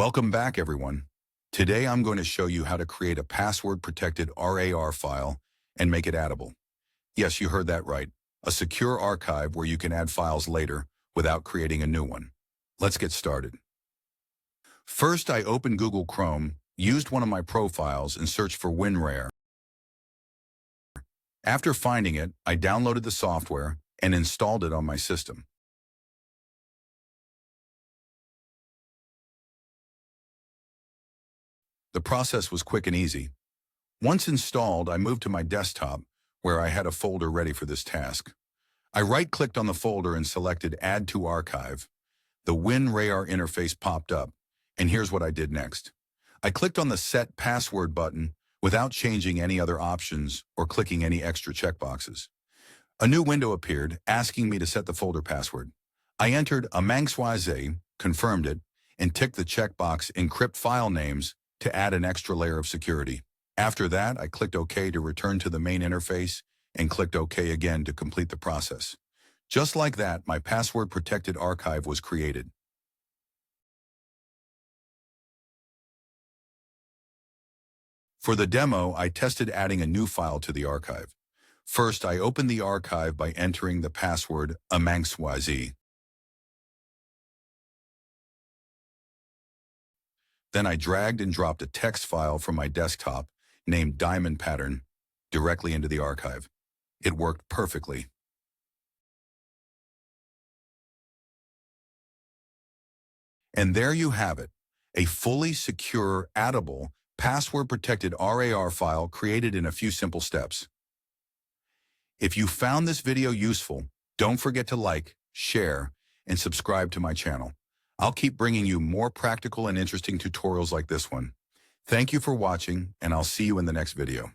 Welcome back, everyone. Today I'm going to show you how to create a password-protected RAR file and make it addable. Yes, you heard that right. A secure archive where you can add files later without creating a new one. Let's get started. First, I opened Google Chrome, used one of my profiles, and searched for WinRAR. After finding it, I downloaded the software and installed it on my system. The process was quick and easy. Once installed, I moved to my desktop, where I had a folder ready for this task. I right-clicked on the folder and selected Add to Archive. The WinRAR interface popped up, and here's what I did next. I clicked on the Set Password button without changing any other options or clicking any extra checkboxes. A new window appeared, asking me to set the folder password. I entered amangswaze, confirmed it, and ticked the checkbox Encrypt File Names to add an extra layer of security. After that, I clicked OK to return to the main interface and clicked OK again to complete the process. Just like that, my password-protected archive was created. For the demo, I tested adding a new file to the archive. First, I opened the archive by entering the password amangswaze. Then I dragged and dropped a text file from my desktop named Diamond Pattern directly into the archive. It worked perfectly. And there you have it, a fully secure, addable, password-protected RAR file created in a few simple steps. If you found this video useful, don't forget to like, share, and subscribe to my channel. I'll keep bringing you more practical and interesting tutorials like this one. Thank you for watching, and I'll see you in the next video.